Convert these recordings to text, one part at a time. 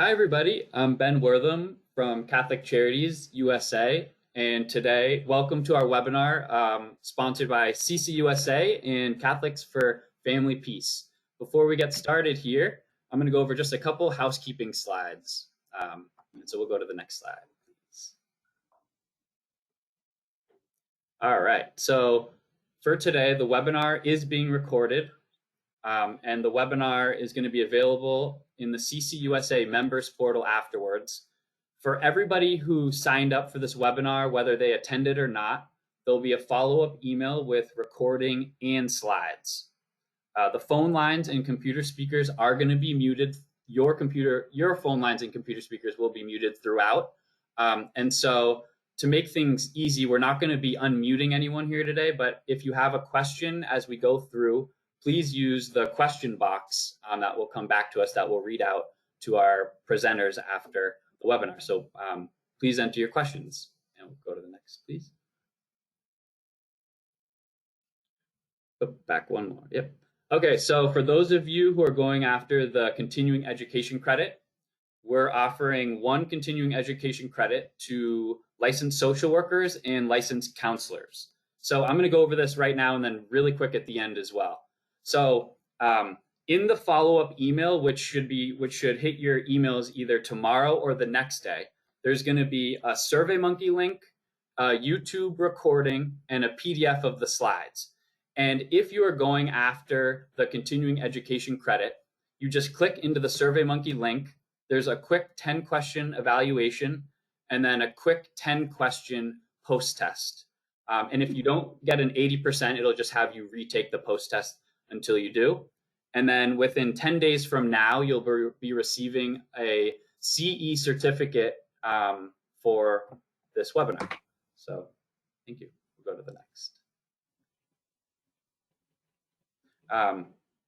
Hi, everybody. I'm Ben Wortham from Catholic Charities USA. And today, welcome to our webinar sponsored by CCUSA and Catholics for Family Peace. Before we get started here, I'm going to go over just a couple housekeeping slides. And so we'll go to the next slide, please. All right. So for today, the webinar is being recorded. And the webinar is going to be available in the CCUSA members portal afterwards. For everybody who signed up for this webinar, whether they attended or not, there'll be a follow-up email with recording and slides. The phone lines and computer speakers are going to be muted. Your phone lines and computer speakers will be muted throughout. And so to make things easy, we're not going to be unmuting anyone here today, but if you have a question as we go through, please use the question box that will come back to us that we'll read out to our presenters after the webinar. So please enter your questions. And we'll go to the next, please. Oh, back one more. Yep. Okay, so for those of you who are going after the continuing education credit, we're offering one continuing education credit to licensed social workers and licensed counselors. So I'm going to go over this right now and then really quick at the end as well. So in the follow-up email, which should hit your emails either tomorrow or the next day, there's going to be a SurveyMonkey link, a YouTube recording, and a PDF of the slides. And if you are going after the continuing education credit, you just click into the SurveyMonkey link. There's a quick 10-question evaluation and then a quick 10-question post-test. And if you don't get an 80%, it'll just have you retake the post-test until you do. And then within 10 days from now, you'll be receiving a CE certificate for this webinar. So thank you. We'll go to the next.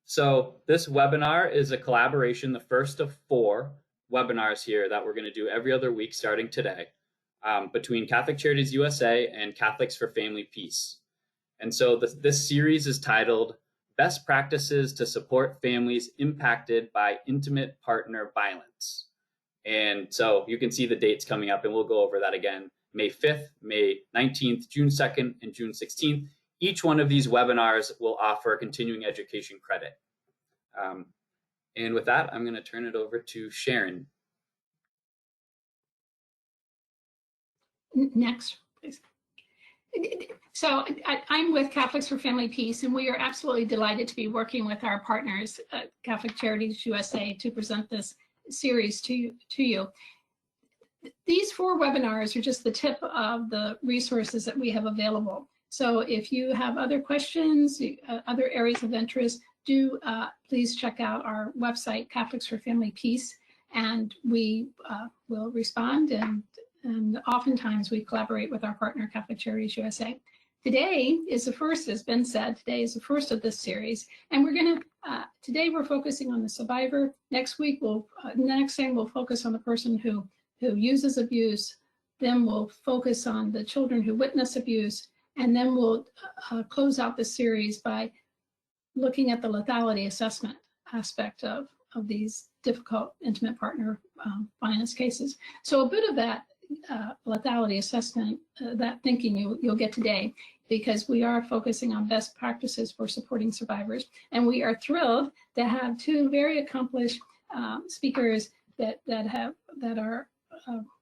So this webinar is a collaboration, the first of 4 webinars here that we're going to do every other week starting today between Catholic Charities USA and Catholics for Family Peace. And so this series is titled Best Practices to Support Families Impacted by Intimate Partner Violence. And so you can see the dates coming up, and we'll go over that again. May 5th, May 19th, June 2nd, and June 16th. Each one of these webinars will offer a continuing education credit. And with that, I'm going to turn it over to Sharon. Next, please. So I'm with Catholics for Family Peace, and we are absolutely delighted to be working with our partners, Catholic Charities USA, to present this series to you. These 4 webinars are just the tip of the resources that we have available. So if you have other questions, other areas of interest, do please check out our website, Catholics for Family Peace, and we will respond, and oftentimes we collaborate with our partner, Catholic Charities USA. Today is the first, as Ben said, today is the first of this series, and today we're focusing on the survivor. Next week, next thing we'll focus on the person who uses abuse, then we'll focus on the children who witness abuse, and then we'll close out the series by looking at the lethality assessment aspect of these difficult intimate partner violence cases. So a bit of that lethality assessment, that thinking you'll get today, because we are focusing on best practices for supporting survivors. And we are thrilled to have 2 very accomplished speakers that are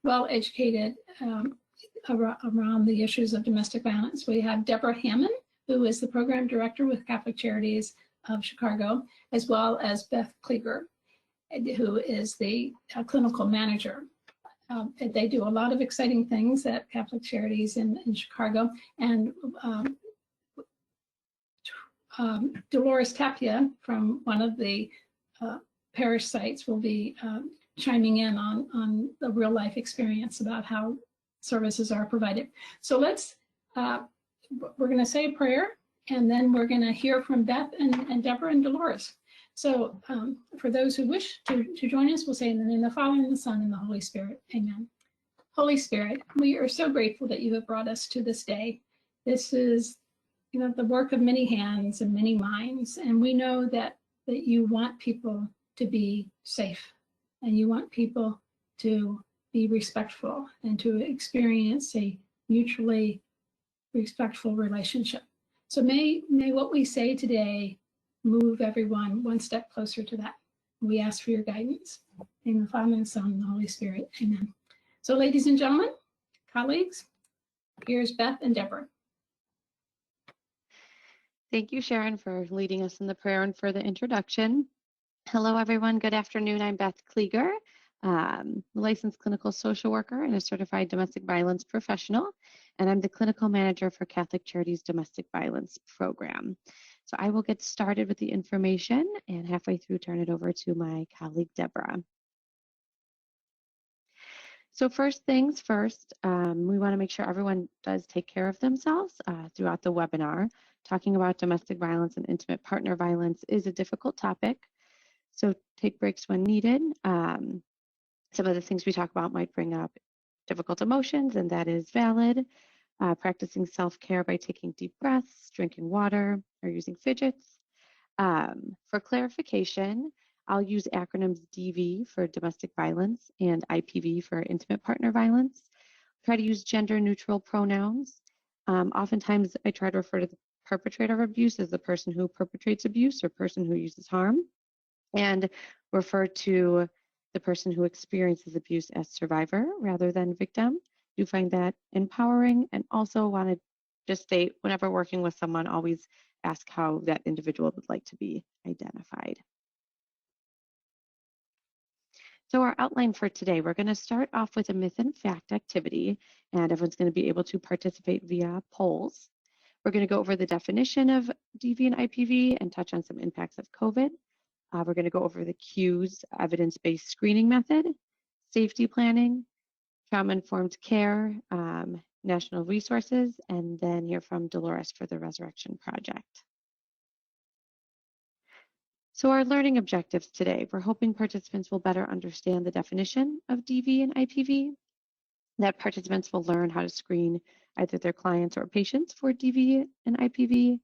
well educated around the issues of domestic violence. We have Deborah Hammond, who is the program director with Catholic Charities of Chicago, as well as Beth Klieger, who is the clinical manager. They do a lot of exciting things at Catholic Charities in Chicago, and Dolores Tapia from one of the parish sites will be chiming in on the real life experience about how services are provided. So we're going to say a prayer, and then we're going to hear from Beth and Deborah and Dolores. So for those who wish to join us, we'll say in the name of the Father, and the Son, and the Holy Spirit. Amen. Holy Spirit, we are so grateful that you have brought us to this day. This is, the work of many hands and many minds, and we know that you want people to be safe. and you want people to be respectful and to experience a mutually respectful relationship. So may what we say today move everyone one step closer to that. We ask for your guidance. In the Father, and the Son, and the Holy Spirit. Amen. So ladies and gentlemen, colleagues, here's Beth and Deborah. Thank you, Sharon, for leading us in the prayer and for the introduction. Hello, everyone. Good afternoon. I'm Beth Klieger, licensed clinical social worker and a certified domestic violence professional, and I'm the clinical manager for Catholic Charities Domestic Violence Program. So I will get started with the information and halfway through turn it over to my colleague, Deborah. So first things first, we want to make sure everyone does take care of themselves throughout the webinar. Talking about domestic violence and intimate partner violence is a difficult topic, so take breaks when needed. Some of the things we talk about might bring up difficult emotions, and that is valid. Practicing self-care by taking deep breaths, drinking water, or using fidgets. For clarification, I'll use acronyms DV for domestic violence and IPV for intimate partner violence. Try to use gender-neutral pronouns. Oftentimes, I try to refer to the perpetrator of abuse as the person who perpetrates abuse or person who uses harm, and refer to the person who experiences abuse as survivor rather than victim. Do find that empowering, and also want to just state, whenever working with someone, always ask how that individual would like to be identified. So our outline for today, we're going to start off with a myth and fact activity, and everyone's going to be able to participate via polls. We're going to go over the definition of DV and IPV and touch on some impacts of COVID. We're going to go over the CUES evidence-based screening method, safety planning, trauma-informed care, national resources, and then hear from Dolores for the Resurrection Project. So our learning objectives today, we're hoping participants will better understand the definition of DV and IPV, that participants will learn how to screen either their clients or patients for DV and IPV,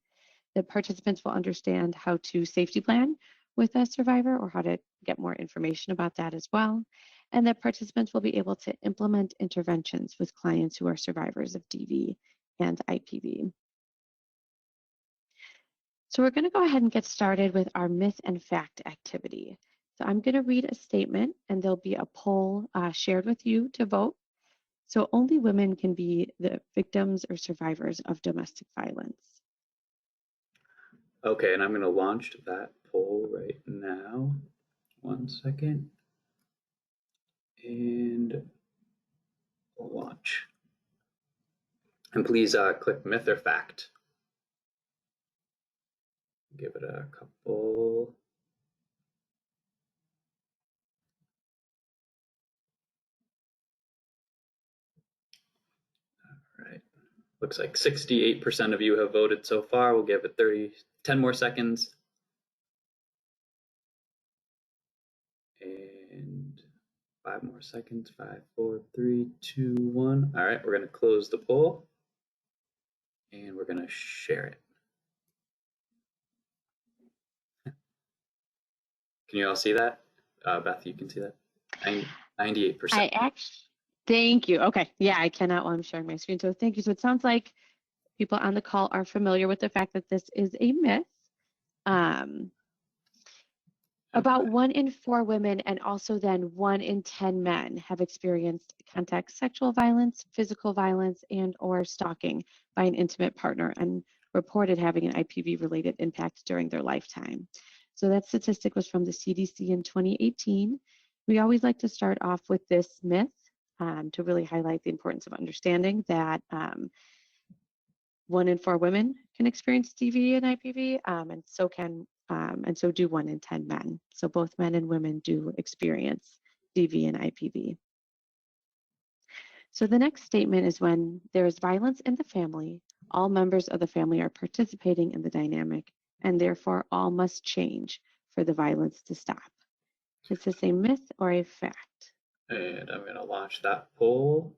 that participants will understand how to safety plan with a survivor or how to get more information about that as well, and that participants will be able to implement interventions with clients who are survivors of DV and IPV. So we're going to go ahead and get started with our myth and fact activity. So I'm going to read a statement, and there'll be a poll shared with you to vote. So only women can be the victims or survivors of domestic violence. Okay, and I'm going to launch that poll right now. 1 second. And launch. And please click myth or fact. Give it a couple. All right. Looks like 68% of you have voted so far. We'll give it 10 more seconds. And 5 more seconds. 5, 4, 3, 2, 1. All right, we're going to close the poll. And we're going to share it. Can you all see that? Beth, you can see that? 98%. I actually, thank you. Okay, yeah, I cannot while I'm sharing my screen. So thank you. So it sounds like people on the call are familiar with the fact that this is a myth. About 1 in 4 women and also then 1 in 10 men have experienced contact sexual violence, physical violence, and or stalking by an intimate partner and reported having an IPV-related impact during their lifetime. So that statistic was from the CDC in 2018. We always like to start off with this myth to really highlight the importance of understanding that 1 in 4 women can experience DV and IPV, and so do 1 in 10 men. So both men and women do experience DV and IPV. So the next statement is, when there is violence in the family, all members of the family are participating in the dynamic, and therefore all must change for the violence to stop. Is this a myth or a fact? And I'm going to launch that poll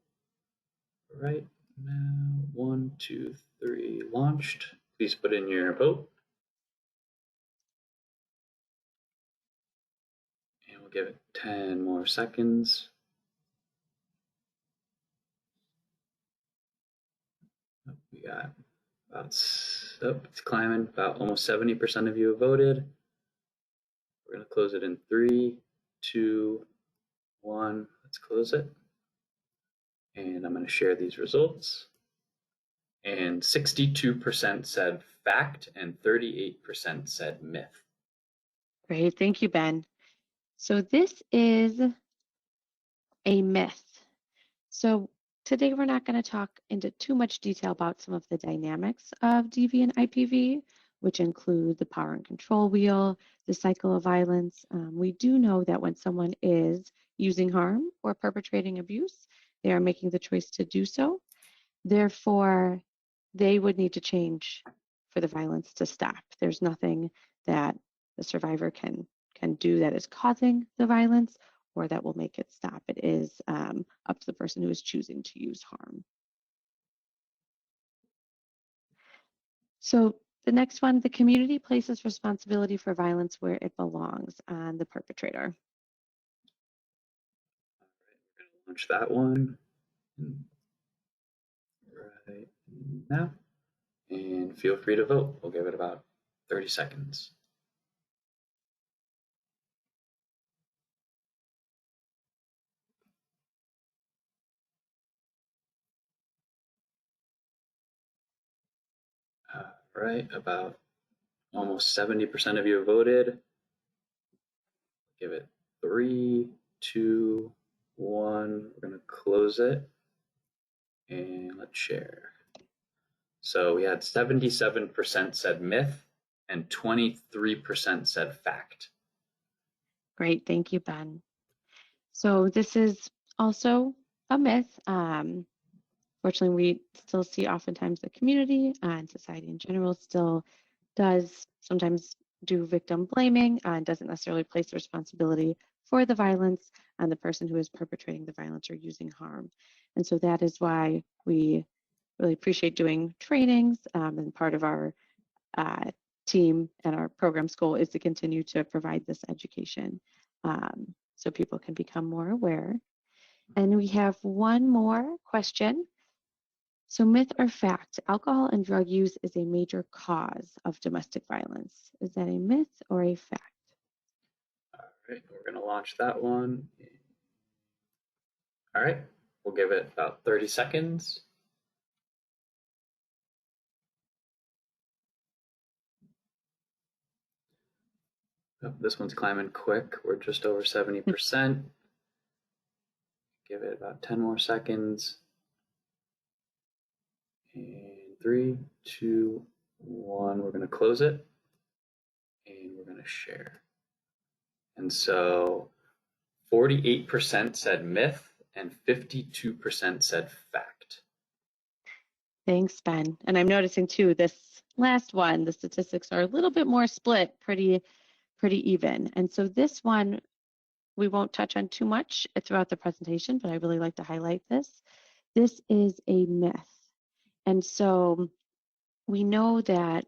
right now. 1, 2, 3, launched. Please put in your vote. And we'll I'll give it 10 more seconds. We got about, it's climbing, about almost 70% of you have voted. We're going to close it in 3, 2, 1. Let's close it. And I'm going to share these results. And 62% said fact and 38% said myth. Great, thank you, Ben. So this is a myth. So today we're not going to talk into too much detail about some of the dynamics of DV and IPV, which include the power and control wheel, the cycle of violence. We do know that when someone is using harm or perpetrating abuse, they are making the choice to do so. Therefore, they would need to change for the violence to stop. There's nothing that the survivor can do that is causing the violence or that will make it stop. It is up to the person who is choosing to use harm. So the next one, the community places responsibility for violence where it belongs on the perpetrator. All right, we're going to launch that one right now. And feel free to vote. We'll give it about 30 seconds. All right, about almost 70% of you have voted. Give it 3, 2, 1. We're going to close it. And let's share. So we had 77% said myth and 23% said fact. Great, thank you, Ben. So this is also a myth. Fortunately, we still see oftentimes the community and society in general still does sometimes do victim blaming and doesn't necessarily place the responsibility for the violence on the person who is perpetrating the violence or using harm. And so that is why we really appreciate doing trainings, and part of our team and our program's goal is to continue to provide this education so people can become more aware. And we have one more question. So myth or fact, alcohol and drug use is a major cause of domestic violence. Is that a myth or a fact? All right, we're going to launch that one. All right, we'll give it about 30 seconds. Oh, this one's climbing quick. We're just over 70%. Give it about 10 more seconds. And 3, 2, 1. We're going to close it. And we're going to share. And so 48% said myth and 52% said fact. Thanks, Ben. And I'm noticing too, this last one, the statistics are a little bit more split, pretty even. And so this one, we won't touch on too much throughout the presentation, but I really like to highlight this. This is a myth. And so we know that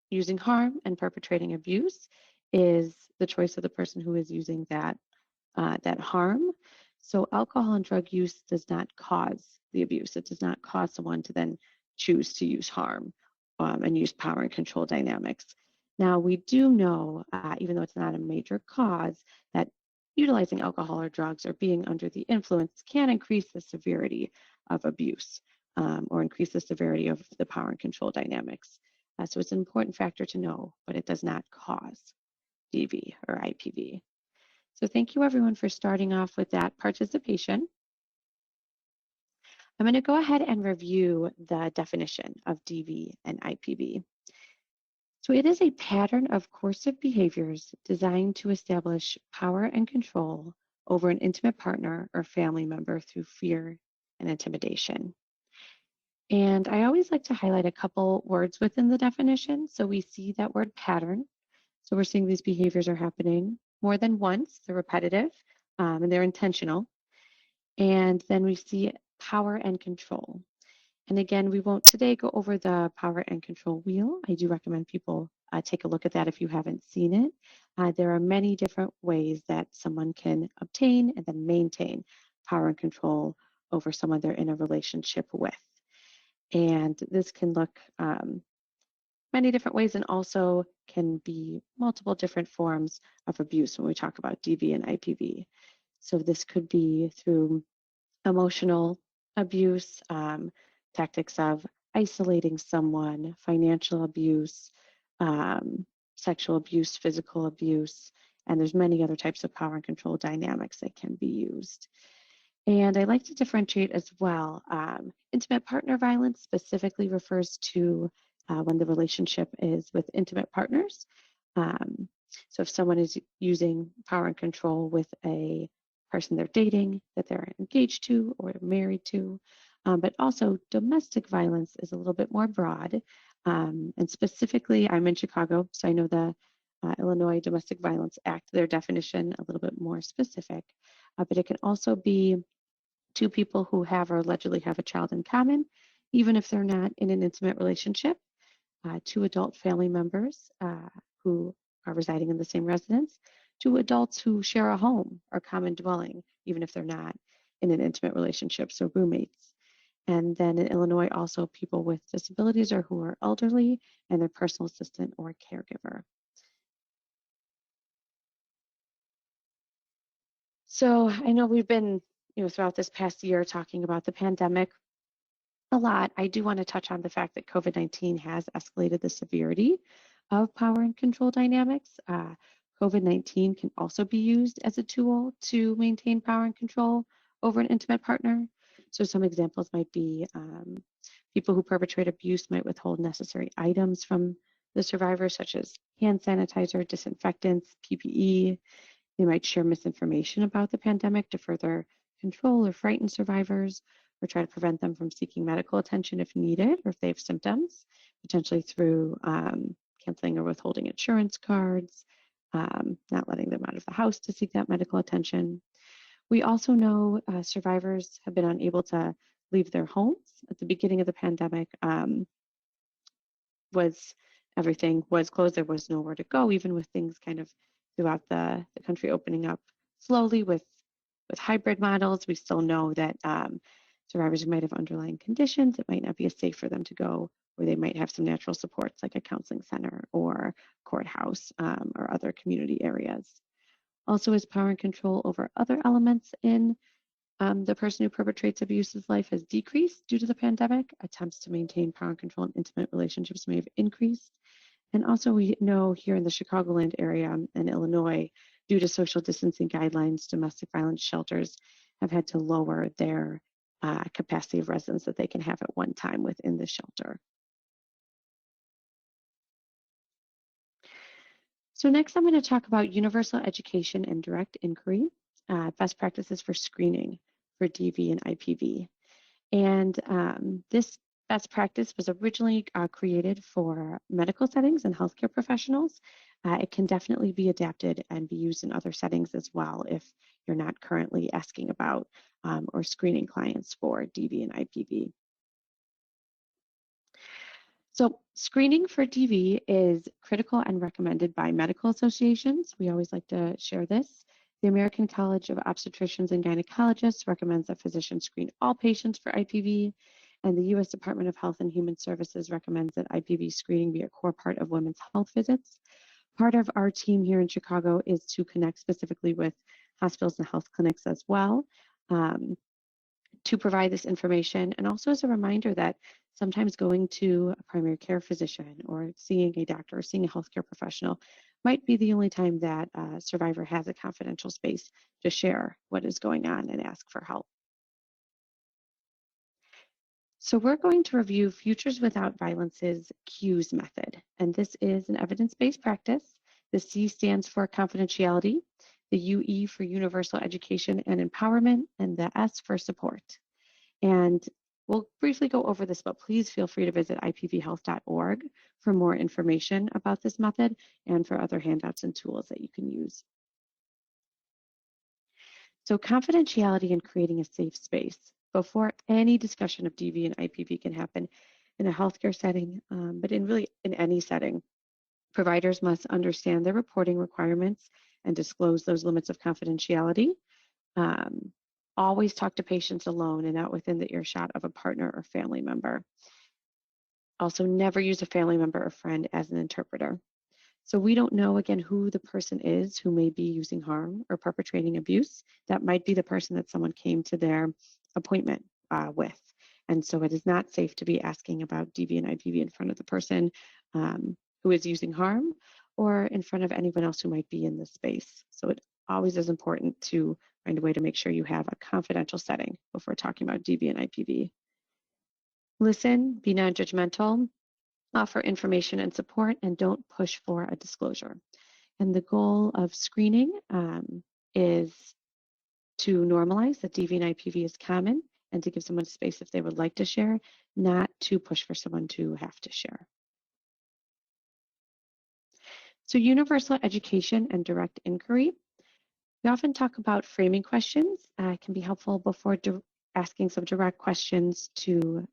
using harm and perpetrating abuse is the choice of the person who is using that harm. So alcohol and drug use does not cause the abuse. It does not cause someone to then choose to use harm and use power and control dynamics. Now, we do know, even though it's not a major cause, that utilizing alcohol or drugs or being under the influence can increase the severity of abuse or increase the severity of the power and control dynamics. So it's an important factor to know, but it does not cause DV or IPV. So thank you everyone for starting off with that participation. I'm going to go ahead and review the definition of DV and IPV. So it is a pattern of coercive behaviors designed to establish power and control over an intimate partner or family member through fear and intimidation. And I always like to highlight a couple words within the definition. So we see that word pattern. So we're seeing these behaviors are happening more than once, they're repetitive, and they're intentional. And then we see power and control. And again, we won't today go over the power and control wheel. I do recommend people take a look at that if you haven't seen it. There are many different ways that someone can obtain and then maintain power and control over someone they're in a relationship with. And this can look many different ways and also can be multiple different forms of abuse when we talk about DV and IPV. So this could be through emotional abuse, tactics of isolating someone, financial abuse, sexual abuse, physical abuse, and there's many other types of power and control dynamics that can be used. And I like to differentiate as well. Intimate partner violence specifically refers to when the relationship is with intimate partners. So if someone is using power and control with a person they're dating, that they're engaged to or married to, but also domestic violence is a little bit more broad. And specifically, I'm in Chicago, so I know the Illinois Domestic Violence Act, their definition a little bit more specific, but it can also be two people who have or allegedly have a child in common, even if they're not in an intimate relationship, two adult family members who are residing in the same residence, two adults who share a home or common dwelling, even if they're not in an intimate relationship, so roommates. And then in Illinois, also people with disabilities or who are elderly and their personal assistant or caregiver. So I know we've been, throughout this past year talking about the pandemic a lot. I do want to touch on the fact that COVID-19 has escalated the severity of power and control dynamics. COVID-19 can also be used as a tool to maintain power and control over an intimate partner. So some examples might be people who perpetrate abuse might withhold necessary items from the survivor, such as hand sanitizer, disinfectants, PPE. They might share misinformation about the pandemic to further control or frighten survivors, or try to prevent them from seeking medical attention if needed, or if they have symptoms, potentially through canceling or withholding insurance cards, not letting them out of the house to seek that medical attention. We also know survivors have been unable to leave their homes. At the beginning of the pandemic, everything was closed. There was nowhere to go, even with things kind of throughout the country opening up slowly with hybrid models. We still know that survivors who might have underlying conditions, it might not be as safe for them to go where they might have some natural supports like a counseling center or courthouse or other community areas. Also, as power and control over other elements in the person who perpetrates abuse's life has decreased due to the pandemic, attempts to maintain power and control in intimate relationships may have increased. And also we know here in the Chicagoland area and Illinois, due to social distancing guidelines, domestic violence shelters have had to lower their capacity of residents that they can have at one time within the shelter. So next I'm going to talk about universal education and direct inquiry, best practices for screening for DV and IPV. And this best practice was originally created for medical settings and healthcare professionals. It can definitely be adapted and be used in other settings as well if you're not currently asking about or screening clients for DV and IPV. So screening for DV is critical and recommended by medical associations. We always like to share this. The American College of Obstetricians and Gynecologists recommends that physicians screen all patients for IPV, and the U.S. Department of Health and Human Services recommends that IPV screening be a core part of women's health visits. Part of our team here in Chicago is to connect specifically with hospitals and health clinics as well to provide this information, and also as a reminder that sometimes going to a primary care physician or seeing a doctor or seeing a healthcare professional might be the only time that a survivor has a confidential space to share what is going on and ask for help. So we're going to review Futures Without Violence's CUES method, and this is an evidence-based practice. The C stands for confidentiality, the UE for universal education and empowerment, and the S for support. And we'll briefly go over this, but please feel free to visit ipvhealth.org for more information about this method and for other handouts and tools that you can use. So confidentiality and creating a safe space before any discussion of DV and IPV can happen in a healthcare setting, but in any setting. Providers must understand their reporting requirements and disclose those limits of confidentiality. Always talk to patients alone and not within the earshot of a partner or family member. Also, never use a family member or friend as an interpreter. So we don't know, again, who the person is who may be using harm or perpetrating abuse. That might be the person that someone came to their appointment with. And so it is not safe to be asking about DV and IPV in front of the person who is using harm or in front of anyone else who might be in this space. So it always is important to find a way to make sure you have a confidential setting before talking about DV and IPV. Listen, be non-judgmental, offer information and support, and don't push for a disclosure. And the goal of screening is to normalize that DV and IPV is common and to give someone space if they would like to share, not to push for someone to have to share. So universal education and direct inquiry. We often talk about framing questions. It can be helpful before asking some direct questions to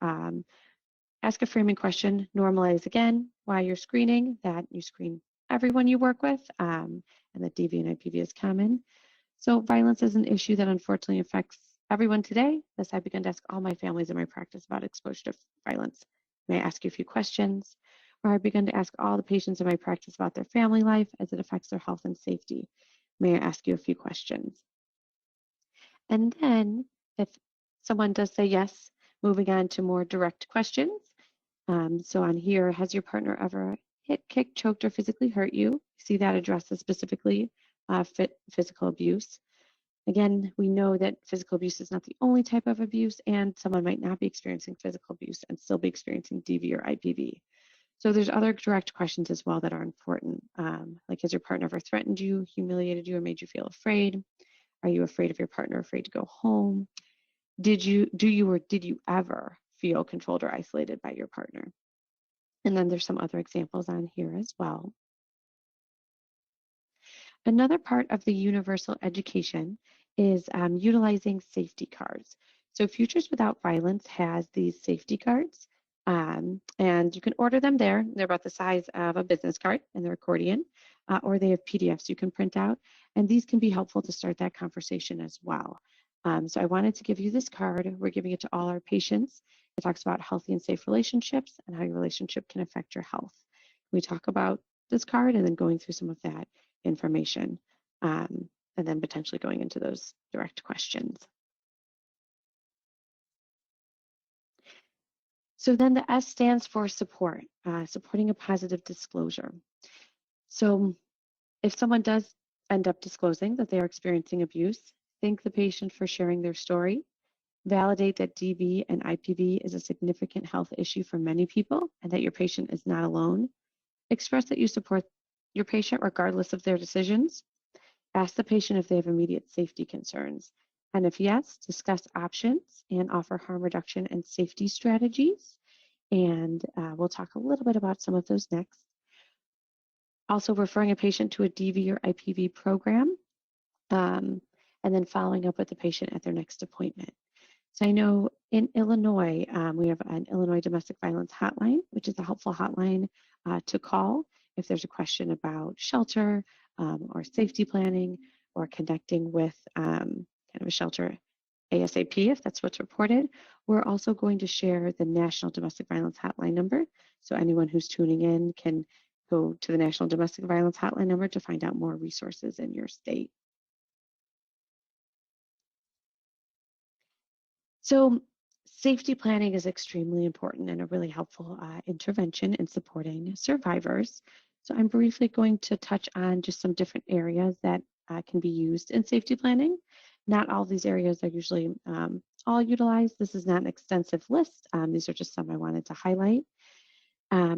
ask a framing question, normalize again why you're screening, that you screen everyone you work with, and that DV and IPV is common. So violence is an issue that unfortunately affects everyone today. Thus, I began to ask all my families in my practice about exposure to violence. May I ask you a few questions? Or I began to ask all the patients in my practice about their family life as it affects their health and safety. May I ask you a few questions? And then if someone does say yes, moving on to more direct questions. So on here, has your partner ever hit, kicked, choked, or physically hurt you? See that addresses specifically physical abuse. Again, we know that physical abuse is not the only type of abuse, and someone might not be experiencing physical abuse and still be experiencing DV or IPV. So there's other direct questions as well that are important, like has your partner ever threatened you, humiliated you, or made you feel afraid? Are you afraid of your partner, afraid to go home? Do you or did you ever feel controlled or isolated by your partner? And then there's some other examples on here as well. Another part of the universal education is utilizing safety cards. So Futures Without Violence has these safety cards, and you can order them there. They're about the size of a business card and they're accordion, or they have PDFs you can print out, and these can be helpful to start that conversation as well. So I wanted to give you this card. We're giving it to all our patients. It talks about healthy and safe relationships and how your relationship can affect your health. We talk about this card and then going through some of that information, and then potentially going into those direct questions. So then the S stands for support, supporting a positive disclosure. So if someone does end up disclosing that they are experiencing abuse, thank the patient for sharing their story, validate that DV and IPV is a significant health issue for many people and that your patient is not alone, express that you support your patient regardless of their decisions. Ask the patient if they have immediate safety concerns. And if yes, discuss options and offer harm reduction and safety strategies. And we'll talk a little bit about some of those next. Also referring a patient to a DV or IPV program, and then following up with the patient at their next appointment. So I know in Illinois, we have an Illinois Domestic Violence Hotline, which is a helpful hotline to call if there's a question about shelter or safety planning or connecting with kind of a shelter ASAP if that's what's reported. We're also going to share the National Domestic Violence Hotline number. So anyone who's tuning in can go to the National Domestic Violence Hotline number to find out more resources in your state. So safety planning is extremely important and a really helpful intervention in supporting survivors. So I'm briefly going to touch on just some different areas that can be used in safety planning. Not all these areas are usually all utilized. This is not an extensive list. These are just some I wanted to highlight.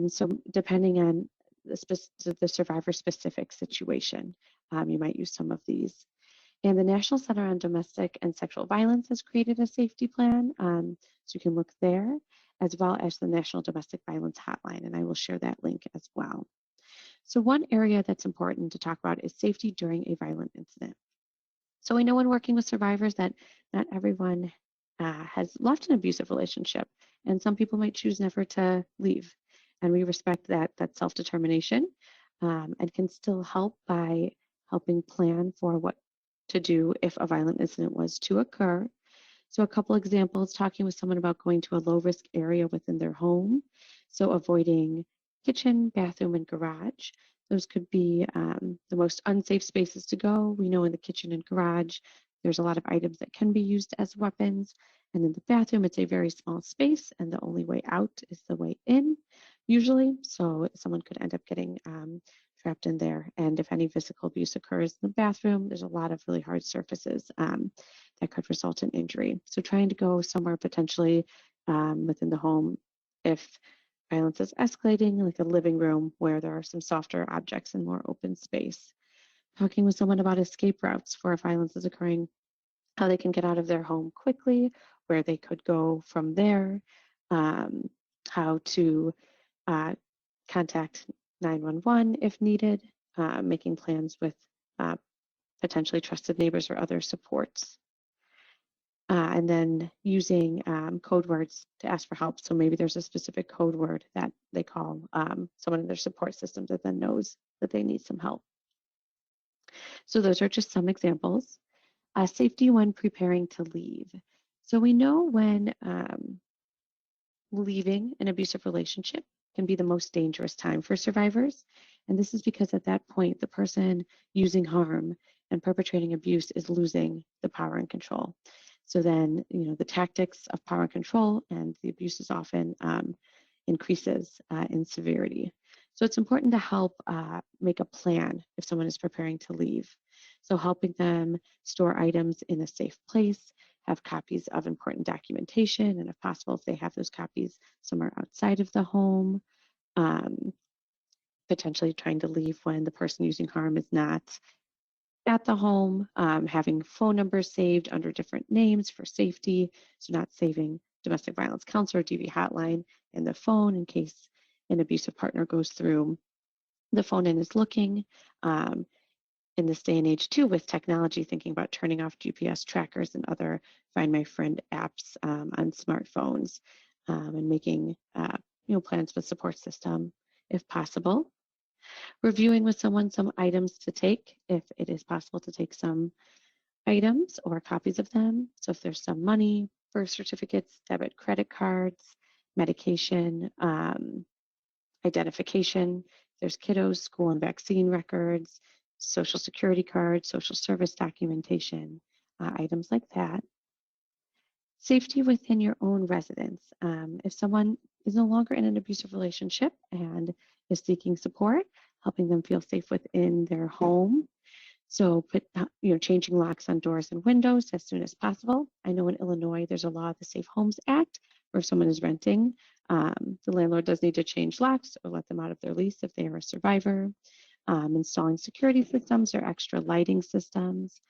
So depending on the survivor-specific situation, you might use some of these. And the National Center on Domestic and Sexual Violence has created a safety plan, so you can look there, as well as the National Domestic Violence Hotline, and I will share that link as well. So one area that's important to talk about is safety during a violent incident. So we know when working with survivors that not everyone has left an abusive relationship, and some people might choose never to leave, and we respect that self-determination. and can still help by helping plan for what to do if a violent incident was to occur. So a couple examples, talking with someone about going to a low risk area within their home. So avoiding kitchen, bathroom, and garage. Those could be the most unsafe spaces to go. We know in the kitchen and garage, there's a lot of items that can be used as weapons. And in the bathroom, it's a very small space and the only way out is the way in, usually. So someone could end up getting trapped in there. And if any physical abuse occurs in the bathroom, there's a lot of really hard surfaces that could result in injury. So trying to go somewhere potentially within the home if violence is escalating, like a living room where there are some softer objects and more open space. Talking with someone about escape routes for if violence is occurring, how they can get out of their home quickly, where they could go from there, how to contact 911 if needed, making plans with potentially trusted neighbors or other supports. And then using code words to ask for help. So maybe there's a specific code word that they call someone in their support system that then knows that they need some help. So those are just some examples. Safety when preparing to leave. So we know when leaving an abusive relationship can be the most dangerous time for survivors. And this is because at that point, the person using harm and perpetrating abuse is losing the power and control. So then, the tactics of power and control and the abuse is often increases in severity. So it's important to help make a plan if someone is preparing to leave. So helping them store items in a safe place, have copies of important documentation, and if possible, if they have those copies somewhere outside of the home, potentially trying to leave when the person using harm is not at the home, having phone numbers saved under different names for safety, so not saving domestic violence counselor, DV hotline in the phone in case an abusive partner goes through the phone and is looking. In this day and age too, with technology, thinking about turning off GPS trackers and other Find My Friend apps on smartphones, and making plans with support system if possible. Reviewing with someone some items to take, if it is possible to take some items or copies of them. So if there's some money, birth certificates, debit, credit cards, medication, identification, there's kiddos, school and vaccine records, social security cards, social service documentation, items like that. Safety within your own residence. If someone is no longer in an abusive relationship and is seeking support, helping them feel safe within their home. So changing locks on doors and windows as soon as possible. I know in Illinois, there's a law, the Safe Homes Act, where if someone is renting, the landlord does need to change locks or let them out of their lease if they are a survivor. Installing security systems or extra lighting systems.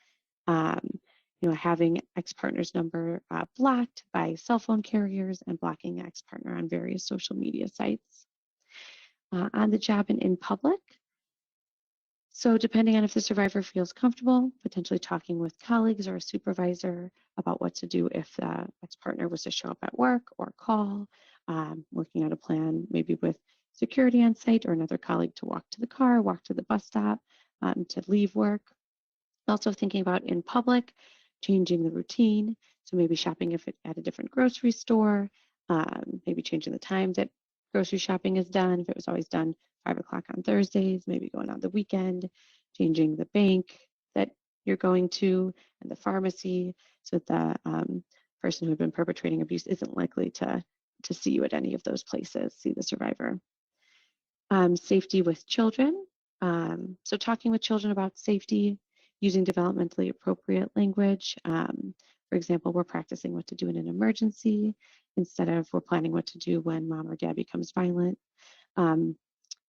Having ex-partner's number blocked by cell phone carriers and blocking ex-partner on various social media sites. On the job and in public. So depending on if the survivor feels comfortable, potentially talking with colleagues or a supervisor about what to do if the ex-partner was to show up at work or call, working out a plan maybe with security on site or another colleague to walk to the car, walk to the bus stop, to leave work. Also thinking about in public, changing the routine. So maybe shopping at a different grocery store, maybe changing the time that grocery shopping is done. If it was always done 5 o'clock on Thursdays, maybe going on the weekend, changing the bank that you're going to and the pharmacy so that the person who had been perpetrating abuse isn't likely to see you at any of those places, see the survivor. Safety with children. So talking with children about safety, using developmentally appropriate language. For example, we're practicing what to do in an emergency instead of we're planning what to do when mom or dad becomes violent.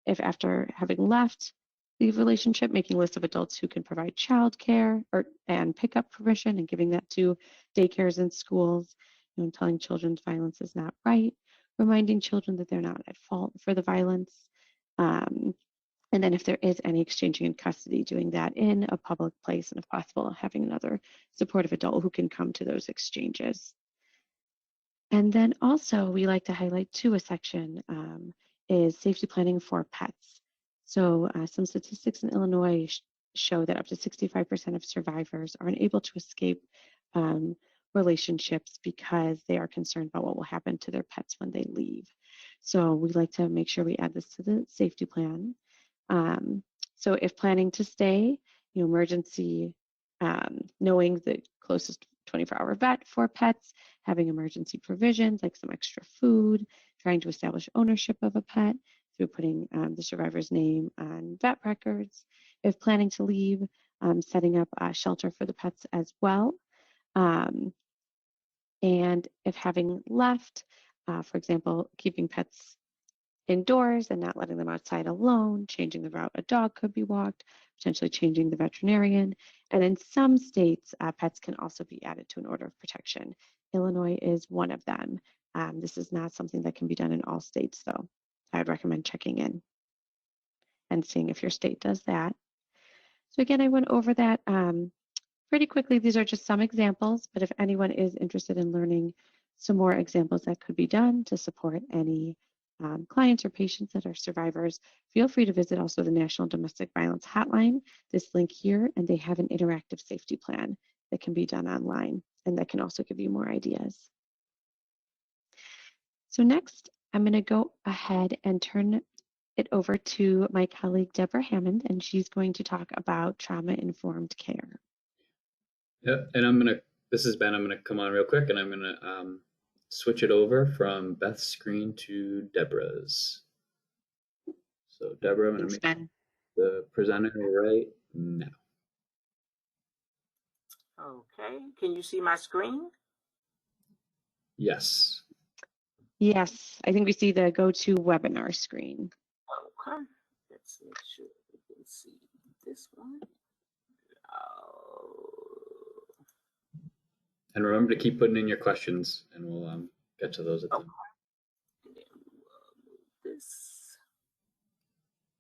If after having left the relationship, making lists of adults who can provide childcare and pickup permission and giving that to daycares and schools, and telling children violence is not right, reminding children that they're not at fault for the violence. And then if there is any exchanging in custody, doing that in a public place and if possible, having another supportive adult who can come to those exchanges. And then also we like to highlight too a section is safety planning for pets. So some statistics in Illinois show that up to 65% of survivors are unable to escape relationships because they are concerned about what will happen to their pets when they leave. So we like to make sure we add this to the safety plan. So if planning to stay, emergency, knowing the closest 24-hour vet for pets, having emergency provisions like some extra food, trying to establish ownership of a pet through putting the survivor's name on vet records. If planning to leave, setting up a shelter for the pets as well. And if having left, for example, keeping pets indoors and not letting them outside alone, changing the route a dog could be walked, potentially changing the veterinarian. And in some states, pets can also be added to an order of protection. Illinois is one of them. This is not something that can be done in all states, though. I would recommend checking in and seeing if your state does that. So again, I went over that pretty quickly. These are just some examples, but if anyone is interested in learning some more examples that could be done to support any clients or patients that are survivors, feel free to visit also the National Domestic Violence Hotline, this link here, and they have an interactive safety plan that can be done online and that can also give you more ideas. So next, I'm going to go ahead and turn it over to my colleague, Deborah Hammond, and she's going to talk about trauma-informed care. Yep, and this is Ben, I'm going to come on real quick and I'm going to switch it over from Beth's screen to Deborah's. So Deborah, I'm going to make the presenter right now. Okay, can you see my screen? Yes. Yes, I think we see the GoToWebinar screen. Okay, let's make sure we can see this one. And remember to keep putting in your questions and we'll get to those at the end. And then we'll move this.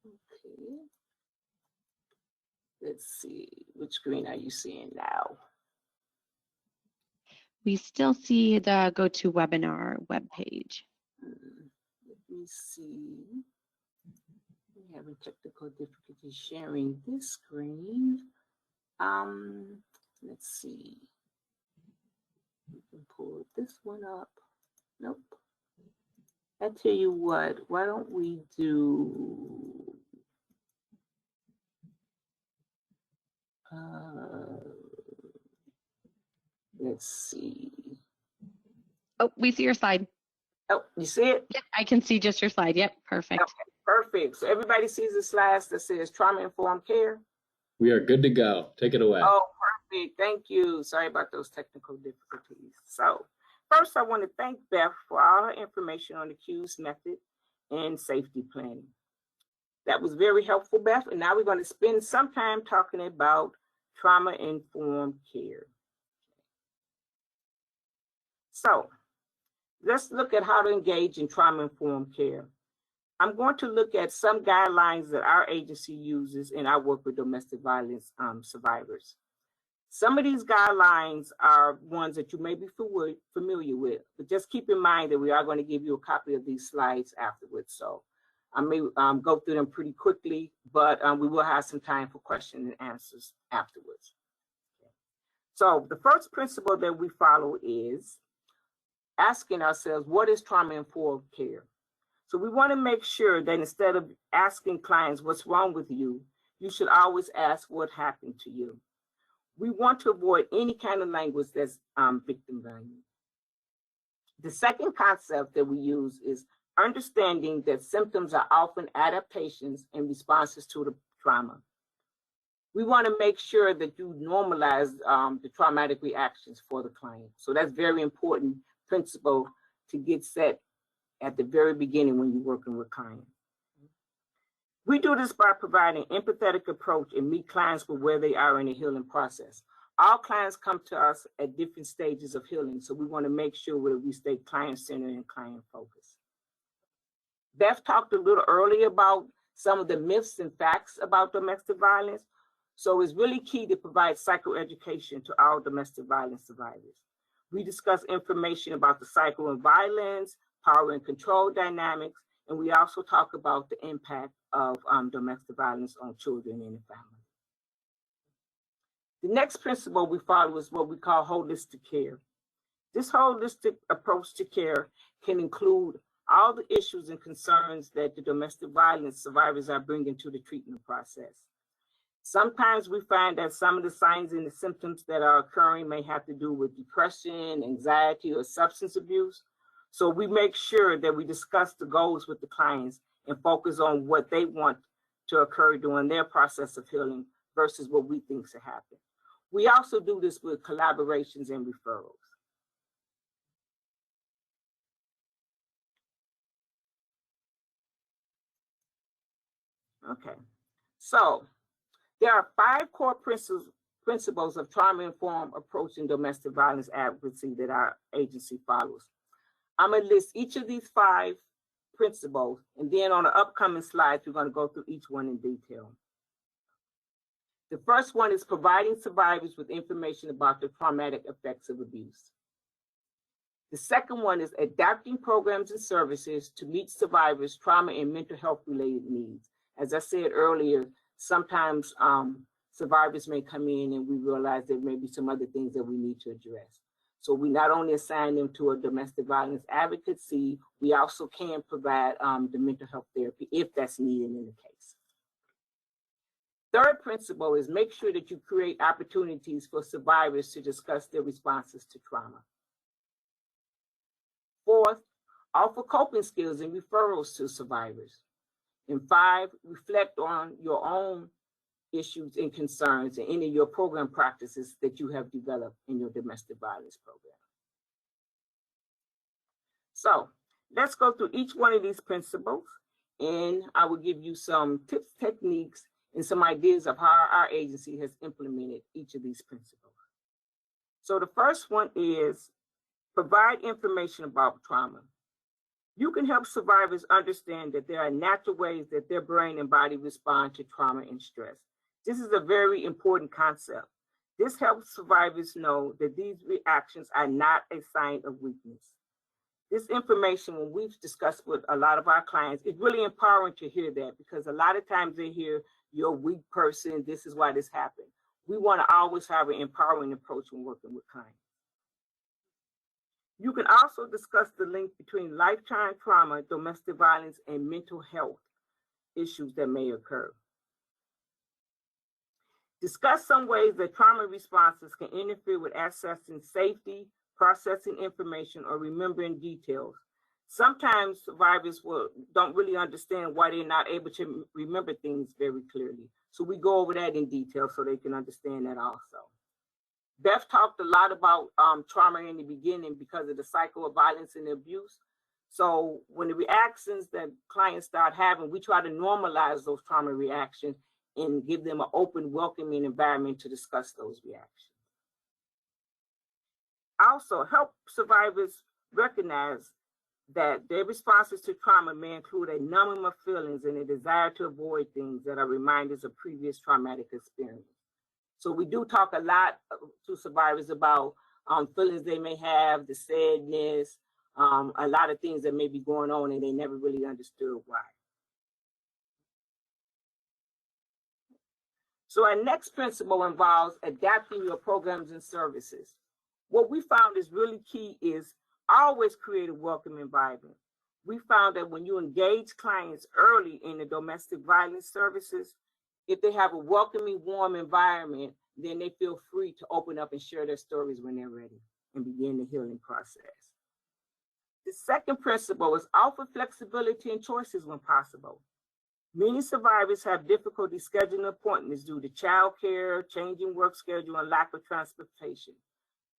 Okay. Let's see, which screen are you seeing now? We still see the GoToWebinar webpage. Let me see. We're having technical difficulty sharing this screen. Let's see. We can pull this one up. Nope. I tell you what, why don't we do let's see. Oh, we see your slide. Oh, you see it? Yep, I can see just your slide. Yep, perfect. Okay, perfect. So everybody sees the slides that says trauma-informed care? We are good to go. Take it away. Oh, perfect. Thank you. Sorry about those technical difficulties. So first, I want to thank Beth for all her information on the CUES method and safety planning. That was very helpful, Beth. And now we're going to spend some time talking about trauma-informed care. So let's look at how to engage in trauma-informed care. I'm going to look at some guidelines that our agency uses in our work with domestic violence survivors. Some of these guidelines are ones that you may be familiar with, but just keep in mind that we are going to give you a copy of these slides afterwards. So I may go through them pretty quickly, but we will have some time for questions and answers afterwards. So the first principle that we follow is asking ourselves, what is trauma-informed care? So we want to make sure that instead of asking clients what's wrong with you, you should always ask what happened to you. We want to avoid any kind of language that's victim blaming. The second concept that we use is understanding that symptoms are often adaptations and responses to the trauma. We want to make sure that you normalize the traumatic reactions for the client. So that's very important principle to get set at the very beginning when you're working with clients. We do this by providing empathetic approach and meet clients with where they are in the healing process. All clients come to us at different stages of healing, so we want to make sure that we stay client-centered and client-focused. Beth talked a little earlier about some of the myths and facts about domestic violence, so it's really key to provide psychoeducation to all domestic violence survivors. We discuss information about the cycle of violence, power and control dynamics, And we also talk about the impact of domestic violence on children and the family. The next principle we follow is what we call holistic care. This holistic approach to care can include all the issues and concerns that the domestic violence survivors are bringing to the treatment process. Sometimes we find that some of the signs and the symptoms that are occurring may have to do with depression, anxiety, or substance abuse. So we make sure that we discuss the goals with the clients and focus on what they want to occur during their process of healing versus what we think should happen. We also do this with collaborations and referrals. Okay, so there are 5 core principles of trauma-informed approach in domestic violence advocacy that our agency follows. I'm going to list each of these 5 principles, and then on the upcoming slides, we're going to go through each one in detail. The first one is providing survivors with information about the traumatic effects of abuse. The second one is adapting programs and services to meet survivors' trauma and mental health related needs. As I said earlier, sometimes survivors may come in and we realize there may be some other things that we need to address. So we not only assign them to a domestic violence advocacy, we also can provide the mental health therapy if that's needed in the case. Third principle is make sure that you create opportunities for survivors to discuss their responses to trauma. Fourth, offer coping skills and referrals to survivors. And 5, reflect on your own issues and concerns and any of your program practices that you have developed in your domestic violence program. So let's go through each one of these principles, and I will give you some tips, techniques, and some ideas of how our agency has implemented each of these principles. So the first one is provide information about trauma. You can help survivors understand that there are natural ways that their brain and body respond to trauma and stress. This is a very important concept. This helps survivors know that these reactions are not a sign of weakness. This information, when we've discussed with a lot of our clients, it's really empowering to hear that, because a lot of times they hear, you're a weak person, this is why this happened. We want to always have an empowering approach when working with clients. You can also discuss the link between lifetime trauma, domestic violence, and mental health issues that may occur. Discuss some ways that trauma responses can interfere with accessing safety, processing information, or remembering details. Sometimes survivors don't really understand why they're not able to remember things very clearly. So we go over that in detail so they can understand that also. Beth talked a lot about trauma in the beginning because of the cycle of violence and abuse. So when the reactions that clients start having, we try to normalize those trauma reactions and give them an open, welcoming environment to discuss those reactions. Also, help survivors recognize that their responses to trauma may include a numbing of feelings and a desire to avoid things that are reminders of previous traumatic experience. So we do talk a lot to survivors about feelings they may have, the sadness, a lot of things that may be going on and they never really understood why. So our next principle involves adapting your programs and services. What we found is really key is always create a welcome environment. We found that when you engage clients early in the domestic violence services, if they have a welcoming, warm environment, then they feel free to open up and share their stories when they're ready and begin the healing process. The second principle is offer flexibility and choices when possible. Many survivors have difficulty scheduling appointments due to childcare, changing work schedule, and lack of transportation.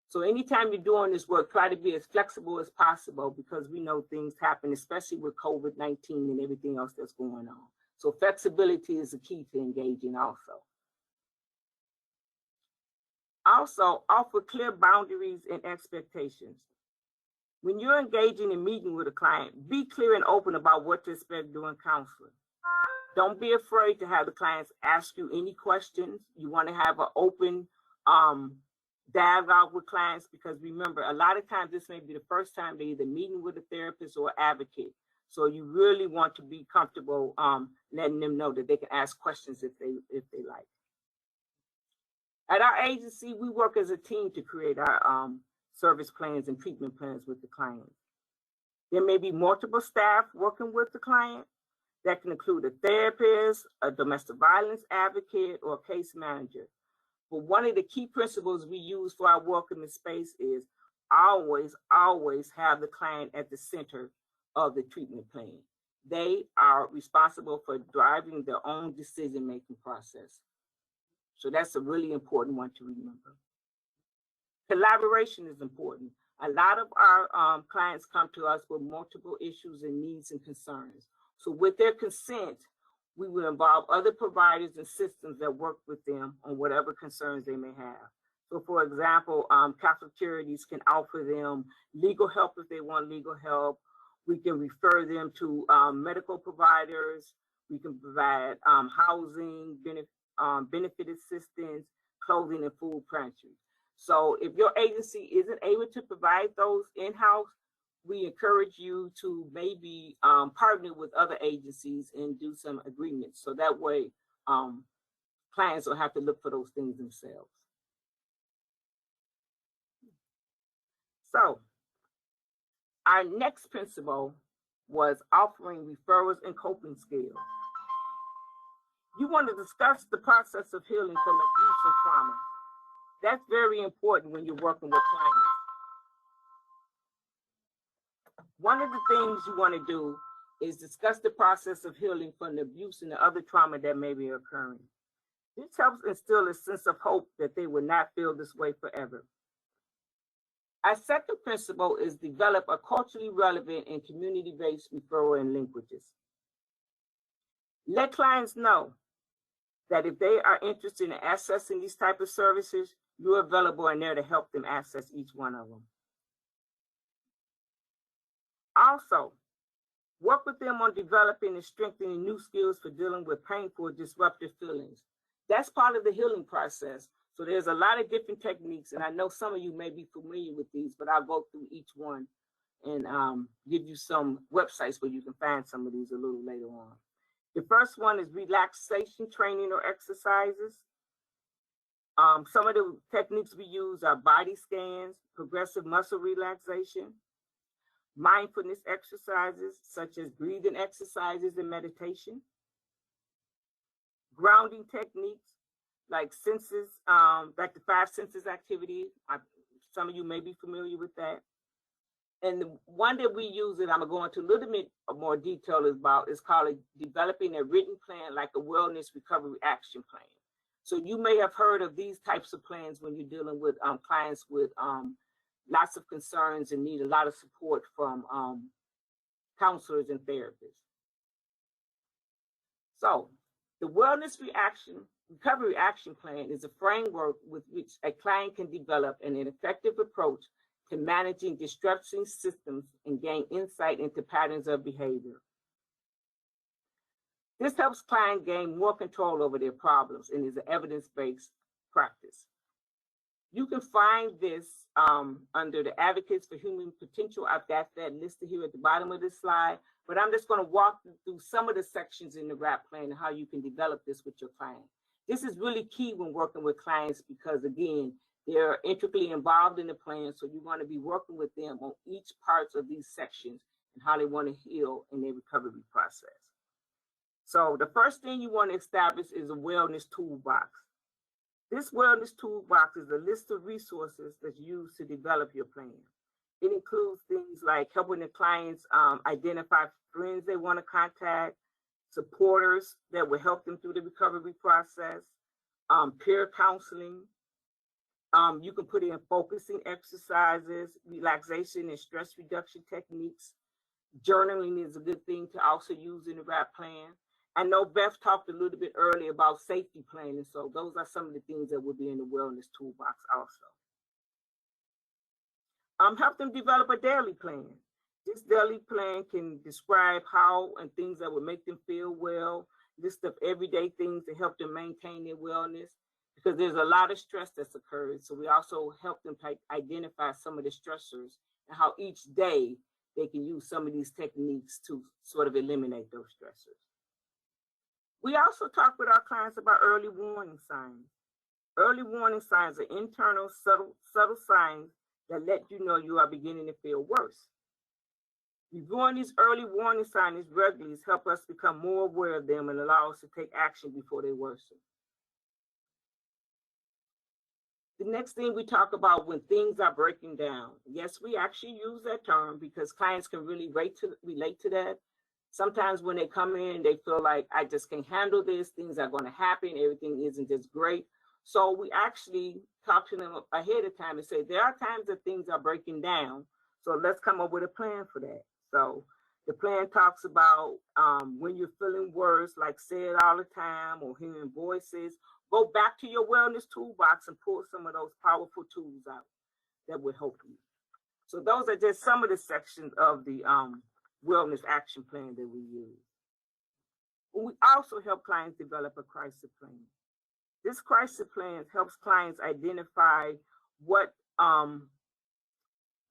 So anytime you're doing this work, try to be as flexible as possible, because we know things happen, especially with COVID-19 and everything else that's going on. So flexibility is the key to engaging also. Also, offer clear boundaries and expectations. When you're engaging in meeting with a client, be clear and open about what to expect during counseling. Don't be afraid to have the clients ask you any questions. You want to have an open dialogue with clients, because remember, a lot of times this may be the first time they're either meeting with a therapist or advocate. So you really want to be comfortable letting them know that they can ask questions if they like. At our agency, we work as a team to create our service plans and treatment plans with the client. There may be multiple staff working with the client. That can include a therapist, a domestic violence advocate, or a case manager. But one of the key principles we use for our work in the space is always have the client at the center of the treatment plan. They are responsible for driving their own decision-making process. So that's a really important one to remember. Collaboration is important. A lot of our clients come to us with multiple issues and needs and concerns. So with their consent, we will involve other providers and systems that work with them on whatever concerns they may have. So for example, Catholic Charities can offer them legal help if they want legal help. We can refer them to medical providers. We can provide housing, benefit assistance, clothing, and food pantry. So if your agency isn't able to provide those in-house, we encourage you to maybe partner with other agencies and do some agreements. So that way, clients don't have to look for those things themselves. So our next principle was offering referrals and coping skills. You want to discuss the process of healing from abuse and trauma. That's very important when you're working with clients. One of the things you want to do is discuss the process of healing from the abuse and the other trauma that may be occurring. This helps instill a sense of hope that they will not feel this way forever. Our second principle is develop a culturally relevant and community-based referral and linkages. Let clients know that if they are interested in accessing these type of services, you're available and there to help them access each one of them. Also, work with them on developing and strengthening new skills for dealing with painful, disruptive feelings. That's part of the healing process. So there's a lot of different techniques, and I know some of you may be familiar with these, but I'll go through each one and give you some websites where you can find some of these a little later on. The first one is relaxation training or exercises. Some of the techniques we use are body scans, progressive muscle relaxation, mindfulness exercises such as breathing exercises and meditation, grounding techniques like senses, like the 5 senses activity. Some of you may be familiar with that. And the one that we use that I'm going to go into a little bit more detail about is called developing a written plan, like a wellness recovery action plan. So you may have heard of these types of plans when you're dealing with clients with lots of concerns and need a lot of support from counselors and therapists. So the wellness recovery action plan is a framework with which a client can develop an effective approach to managing distressing systems and gain insight into patterns of behavior. This helps clients gain more control over their problems and is an evidence-based practice. You can find this under the Advocates for Human Potential. I've got that listed here at the bottom of this slide, but I'm just going to walk through some of the sections in the WRAP plan and how you can develop this with your client. This is really key when working with clients because, again, they're intricately involved in the plan, so you want to be working with them on each part of these sections and how they want to heal in their recovery process. So the first thing you want to establish is a wellness toolbox. This wellness toolbox is a list of resources that's used to develop your plan. It includes things like helping the clients identify friends they want to contact, supporters that will help them through the recovery process, peer counseling. You can put in focusing exercises, relaxation and stress reduction techniques. Journaling is a good thing to also use in the WRAP plan. I know Beth talked a little bit earlier about safety planning, so those are some of the things that will be in the wellness toolbox also. Help them develop a daily plan. This daily plan can describe how and things that would make them feel well, list of everyday things to help them maintain their wellness, because there's a lot of stress that's occurred. So we also help them identify some of the stressors and how each day they can use some of these techniques to sort of eliminate those stressors. We also talk with our clients about early warning signs. Early warning signs are internal, subtle signs that let you know you are beginning to feel worse. Reviewing these early warning signs regularly help us become more aware of them and allow us to take action before they worsen. The next thing we talk about when things are breaking down. Yes, we actually use that term because clients can really relate to that. Sometimes when they come in, they feel like, I just can't handle this, things are going to happen, everything isn't just great. So we actually talk to them ahead of time and say, there are times that things are breaking down, so let's come up with a plan for that. So the plan talks about when you're feeling worse, like say it all the time or hearing voices, go back to your wellness toolbox and pull some of those powerful tools out that would help you. So those are just some of the sections of the wellness action plan that we use. We also help clients develop a crisis plan. This crisis plan helps clients identify what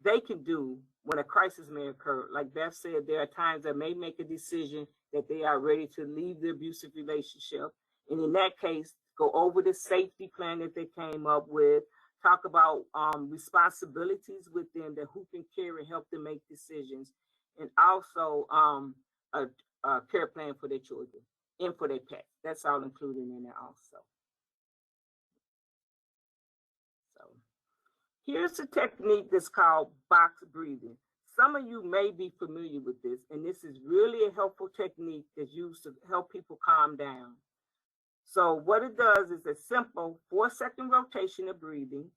they can do when a crisis may occur. Like Beth said, there are times that may make a decision that they are ready to leave the abusive relationship. And in that case, go over the safety plan that they came up with, talk about responsibilities with them, that who can care and help them make decisions, and also a care plan for their children and for their pets. That's all included in there also. So here's a technique that's called box breathing. Some of you may be familiar with this, and this is really a helpful technique that's used to help people calm down. So what it does is a simple 4-second rotation of breathing.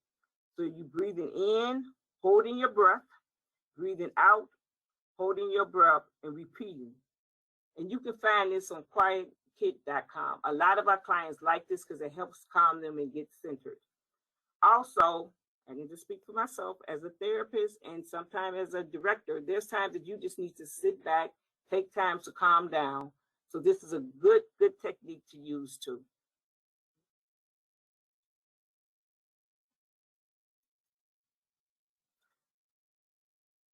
So you're breathing in, holding your breath, breathing out, holding your breath, and repeating. And you can find this on quietkit.com. A lot of our clients like this because it helps calm them and get centered. Also, I can just speak for myself as a therapist and sometimes as a director, there's times that you just need to sit back, take time to calm down. So this is a good technique to use too.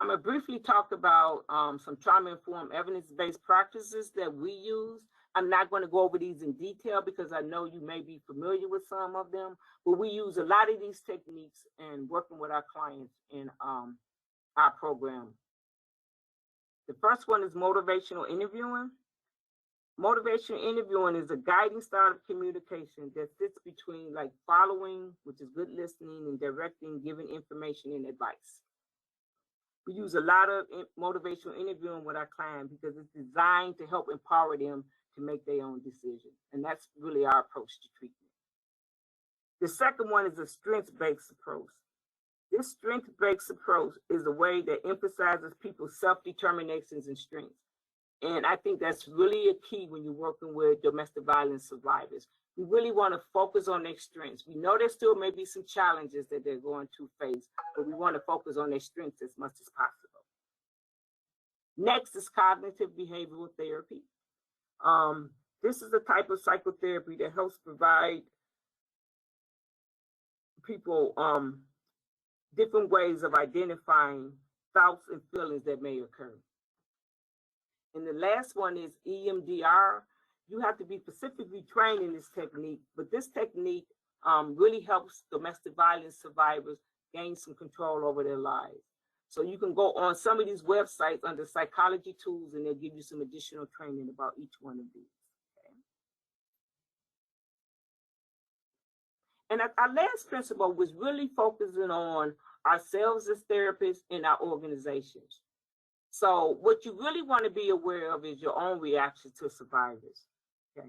I'm going to briefly talk about some trauma-informed evidence-based practices that we use. I'm not going to go over these in detail because I know you may be familiar with some of them, but we use a lot of these techniques in working with our clients in our program. The first one is motivational interviewing. Motivational interviewing is a guiding style of communication that sits between like following, which is good listening, and directing, giving information and advice. We use a lot of motivational interviewing with our clients because it's designed to help empower them to make their own decisions. And that's really our approach to treatment. The second one is a strengths-based approach. This strengths-based approach is a way that emphasizes people's self-determinations and strengths. And I think that's really a key when you're working with domestic violence survivors. We really want to focus on their strengths. We know there still may be some challenges that they're going to face, but we want to focus on their strengths as much as possible. Next is cognitive behavioral therapy. This is a type of psychotherapy that helps provide people different ways of identifying thoughts and feelings that may occur. And the last one is EMDR. You have to be specifically trained in this technique, but this technique really helps domestic violence survivors gain some control over their lives. So you can go on some of these websites under psychology tools and they'll give you some additional training about each one of these. Okay. And our last principle was really focusing on ourselves as therapists and our organizations. So what you really want to be aware of is your own reaction to survivors. Okay.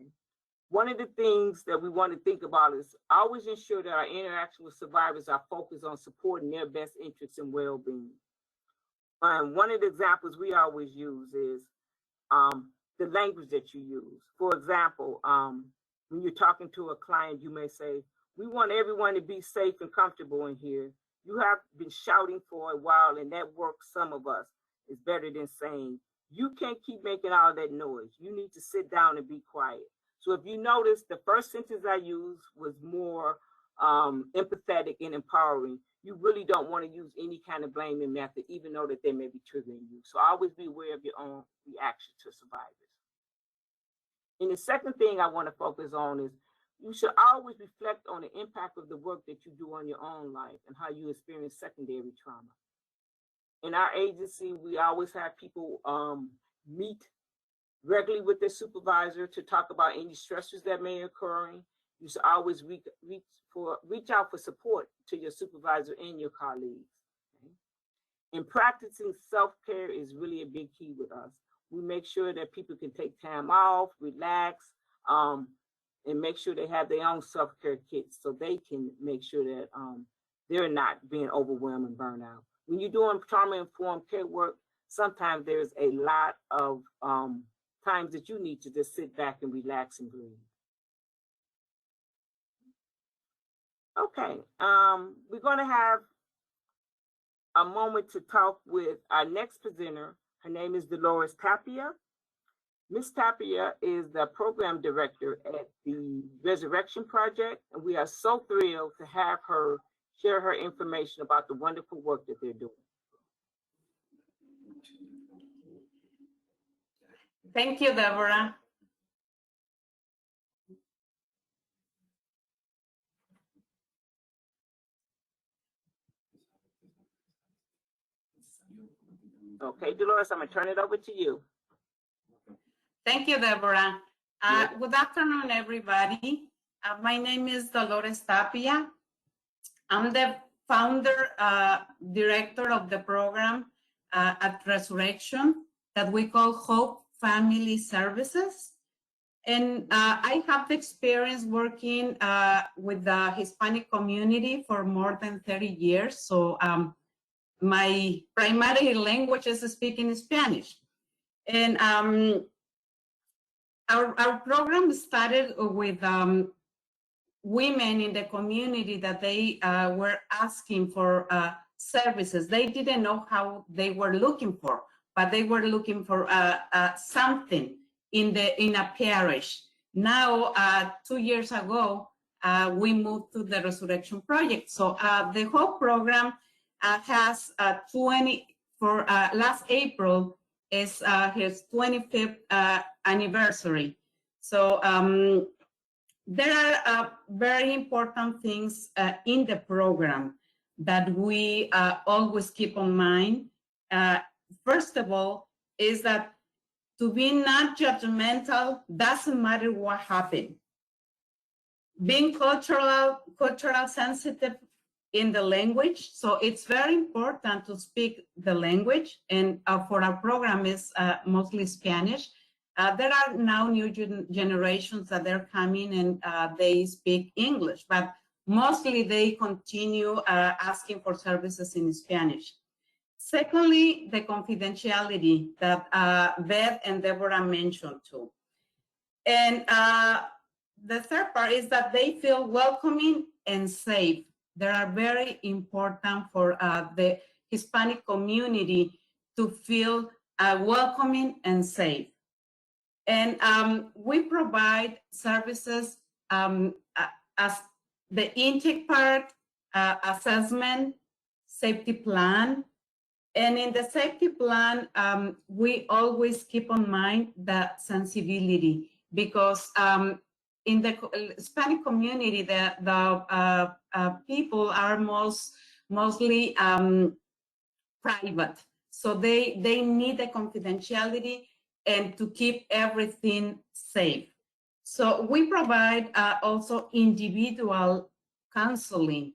One of the things that we want to think about is always ensure that our interaction with survivors are focused on supporting their best interests and well-being. One of the examples we always use is the language that you use. For example, when you're talking to a client, you may say, "We want everyone to be safe and comfortable in here. You have been shouting for a while and that works some of us. It's better than saying, you can't keep making all that noise. You need to sit down and be quiet." So if you notice, the first sentence I used was more empathetic and empowering. you really don't want to use any kind of blaming method, even though that they may be triggering you. So always be aware of your own reaction to survivors. And the second thing I want to focus on is you should always reflect on the impact of the work that you do on your own life and how you experience secondary trauma. In our agency, we always have people meet regularly with their supervisor to talk about any stressors that may occur. You should always reach out for support to your supervisor and your colleagues. Okay? And practicing self-care is really a big key with us. We make sure that people can take time off, relax, and make sure they have their own self-care kits so they can make sure that they're not being overwhelmed and burned out. When you're doing trauma-informed care work, sometimes there's a lot of times that you need to just sit back and relax and breathe. Okay, we're going to have a moment to talk with our next presenter. Her name is Dolores Tapia. Ms. Tapia is the program director at the Resurrection Project, and we are so thrilled to have her share her information about the wonderful work that they're doing. Thank you, Deborah. Okay, Dolores, I'm gonna turn it over to you. Thank you, Deborah. Good afternoon, everybody. My name is Dolores Tapia. I'm the founder, director of the program at Resurrection that we call Hope Family Services. And I have the experience working with the Hispanic community for more than 30 years. So my primary language is speaking Spanish. And our program started with women in the community that they were asking for services. They didn't know how they were looking for, but they were looking for something in a parish. Now, 2 years ago, we moved to the Resurrection Project. So the whole program has last April is his 25th anniversary. So there are very important things in the program that we always keep in mind. First of all, is that to be not judgmental doesn't matter what happened. Being cultural sensitive in the language, so it's very important to speak the language, and for our program is mostly Spanish. There are now new generations that they're coming and they speak English, but mostly they continue asking for services in Spanish. Secondly, the confidentiality that Beth and Deborah mentioned too. And the third part is that they feel welcoming and safe. They are very important for the Hispanic community to feel welcoming and safe. And we provide services as the intake part, assessment, safety plan. And in the safety plan, we always keep in mind the sensibility, because in the Hispanic community, the people are mostly private. So they need the confidentiality and to keep everything safe. So we provide also individual counseling.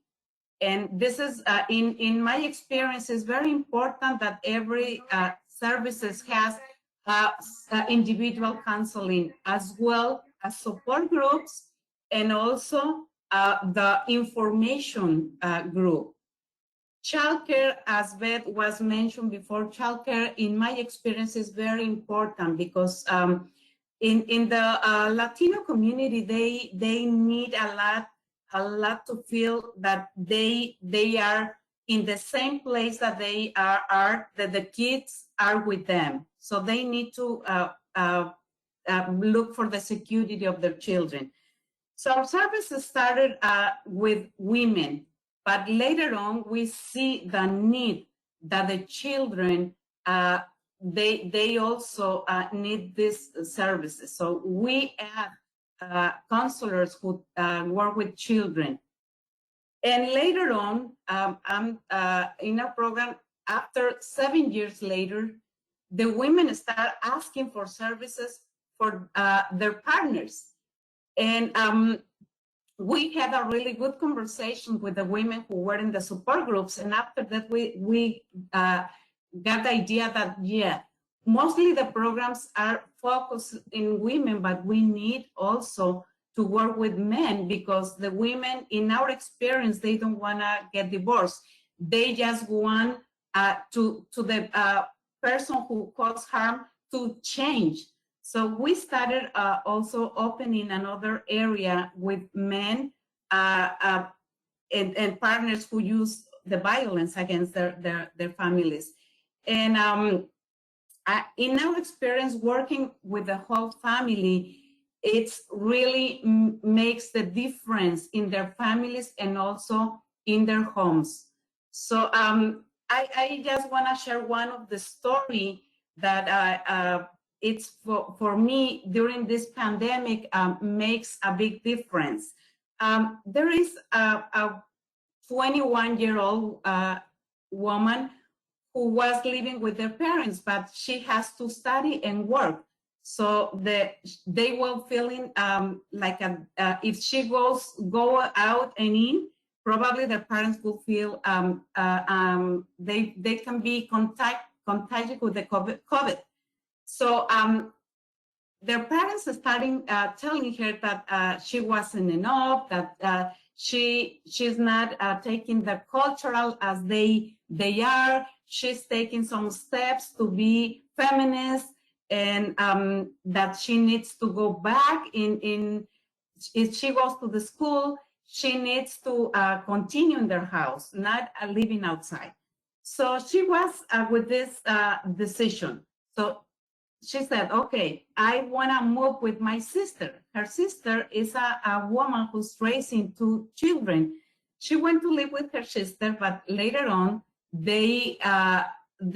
And this is, in my experience, is very important that every services has individual counseling, as well as support groups, and also the information group. Childcare, as Beth was mentioned before, childcare, in my experience, is very important because in the Latino community, they need a lot to feel that they are in the same place that they are, that the kids are with them. So they need to look for the security of their children. So our services started with women But later on, we see the need that the children, they also need these services. So we add counselors who work with children. And later on, I'm in a program, after 7 years later, the women start asking for services for their partners. And we had a really good conversation with the women who were in the support groups. And after that, we got the idea that, yeah, mostly the programs are focused in women, but we need also to work with men, because the women, in our experience, they don't want to get divorced. They just want to the person who caused harm to change. So we started also opening another area with men and partners who use the violence against their families. And in our experience working with the whole family, it's really makes the difference in their families and also in their homes. So I just want to share one of the story that it's for me during this pandemic makes a big difference. There is a 21-year-old woman who was living with their parents, but she has to study and work. So they were feeling like if she go out and in, probably the parents will feel they can be contagious with the COVID. So their parents are starting telling her that she wasn't enough, that she's not taking the cultural as they are. She's taking some steps to be feminist, and that she needs to go back if she goes to the school, she needs to continue in their house, not living outside. So she was with this decision. So she said, okay, I want to move with my sister. Her sister is a woman who's raising 2 children. She went to live with her sister, but later on, the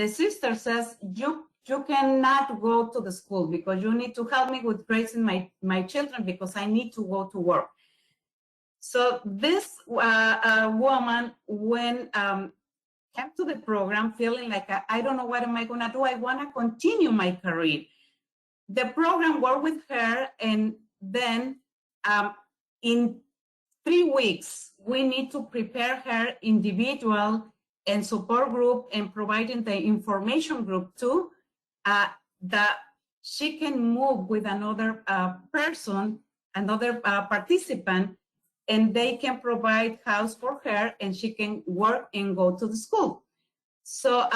sister says, you cannot go to the school because you need to help me with raising my children because I need to go to work. So this woman, when came to the program feeling like, I don't know what am I going to do. I want to continue my career. The program worked with her, and then in 3 weeks, we need to prepare her individual and support group and providing the information group too, that she can move with another person, another participant, and they can provide house for her and she can work and go to the school. So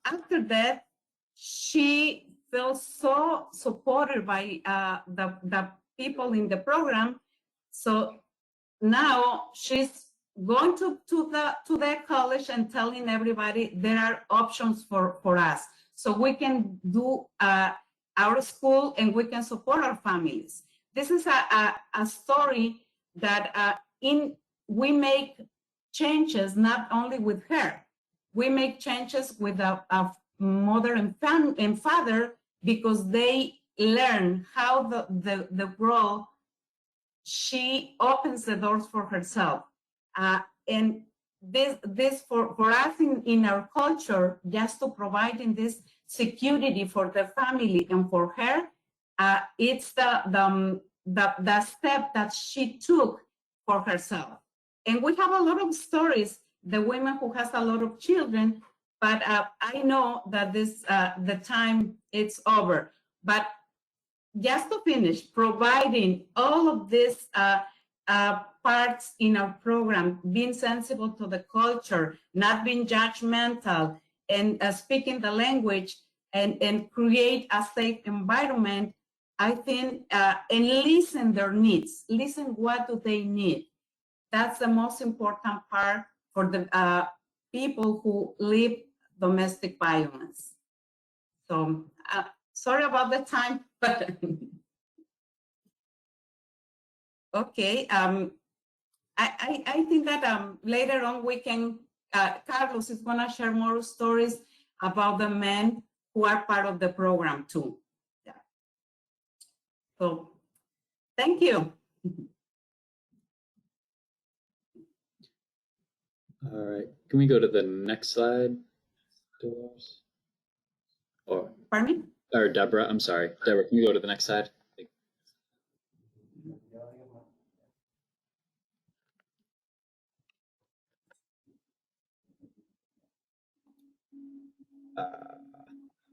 after that, she felt so supported by the people in the program. So now she's going to the college and telling everybody there are options for us. So we can do our school and we can support our families. This is a story that we make changes not only with her, we make changes with a mother and father, because they learn how the girl, she opens the doors for herself. And this for us in our culture, just to providing this security for the family and for her, it's the step that she took for herself. And we have a lot of stories, the women who has a lot of children, but I know that this the time it's over. But just to finish, providing all of these parts in our program, being sensible to the culture, not being judgmental, and speaking the language, and create a safe environment, I think, and listen their needs, listen what do they need. That's the most important part for the people who live domestic violence. So sorry about the time, but okay. I think that later on we can, Carlos is gonna share more stories about the men who are part of the program too. Yeah. So, thank you. All right, can we go to the next slide, Dolores? Pardon me? Or Deborah, I'm sorry. Deborah, can you go to the next slide?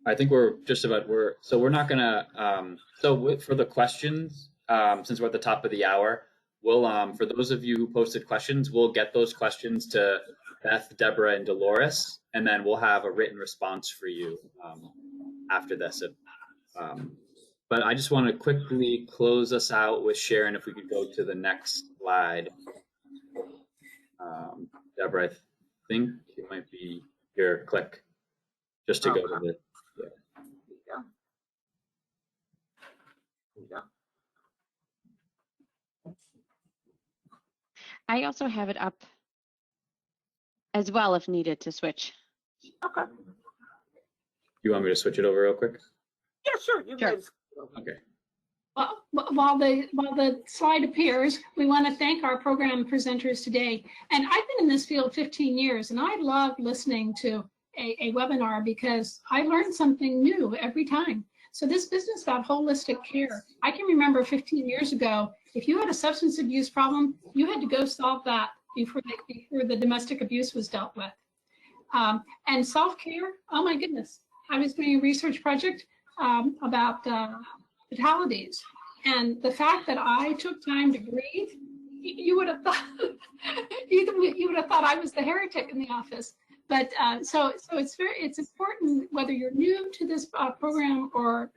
I think we're just about, so we're not gonna, for the questions, since we're at the top of the hour, we'll, for those of you who posted questions, we'll get those questions to Beth, Deborah, and Dolores, and then we'll have a written response for you after this. But I just want to quickly close us out with Sharon, if we could go to the next slide. Deborah, I think it might be your click, just to go to the, I also have it up as well if needed to switch. Okay. You want me to switch it over real quick? Yeah, sure. You Sure. guys. Okay. Well, while the slide appears, we want to thank our program presenters today. And I've been in this field 15 years, and I love listening to a webinar because I learn something new every time. So this business about holistic care, I can remember 15 years ago, if you had a substance abuse problem, you had to go solve that before the domestic abuse was dealt with. And self-care, oh my goodness. I was doing a research project about fatalities. And the fact that I took time to breathe, you would have thought you would have thought I was the heretic in the office. But so it's important whether you're new to this program or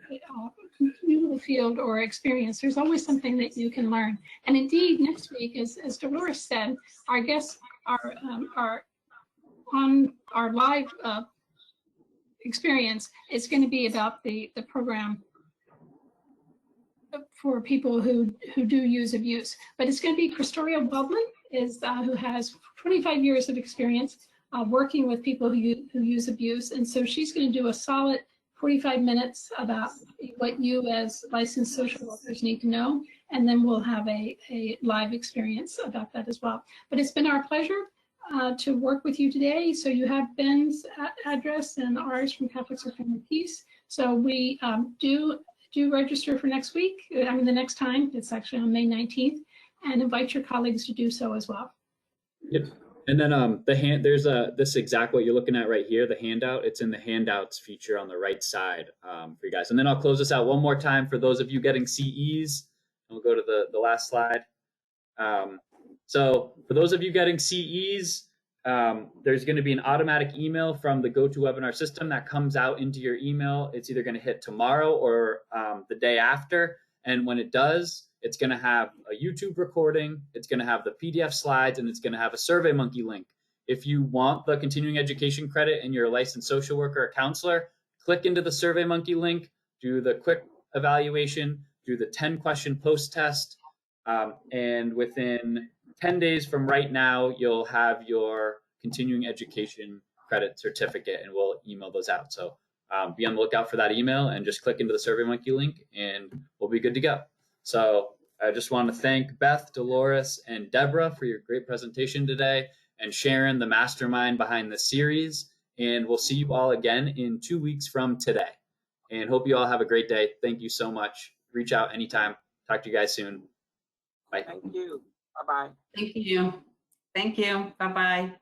new to the field or experienced. There's always something that you can learn. And indeed, next week, as Dolores said, our guests are on our live experience. It's going to be about the program for people who do use abuse. But it's going to be Christoria Waldman, who has 25 years of experience working with people who use abuse. And so she's going to do a solid 45 minutes about what you as licensed social workers need to know. And then we'll have a live experience about that as well. But it's been our pleasure to work with you today. So you have Ben's address and ours from Catholics for Family Peace. So we do register for next week. I mean, the next time, it's actually on May 19th, and invite your colleagues to do so as well. Yep. And then there's this exact what you're looking at right here, the handout. It's in the handouts feature on the right side for you guys. And then I'll close this out one more time for those of you getting CEs. We'll go to the last slide. So for those of you getting CEs, there's going to be an automatic email from the GoToWebinar system that comes out into your email. It's either going to hit tomorrow or the day after. And when it does, it's going to have a YouTube recording, it's going to have the PDF slides, and it's going to have a SurveyMonkey link. If you want the continuing education credit and you're a licensed social worker or counselor, click into the SurveyMonkey link, do the quick evaluation, do the 10-question post-test, and within 10 days from right now, you'll have your continuing education credit certificate, and we'll email those out. So be on the lookout for that email and just click into the SurveyMonkey link and we'll be good to go. So I just want to thank Beth, Dolores, and Deborah for your great presentation today, and Sharon, the mastermind behind the series. And we'll see you all again in 2 weeks from today. And hope you all have a great day. Thank you so much. Reach out anytime. Talk to you guys soon. Bye. Thank you. Bye-bye. Thank you. Thank you. Bye-bye.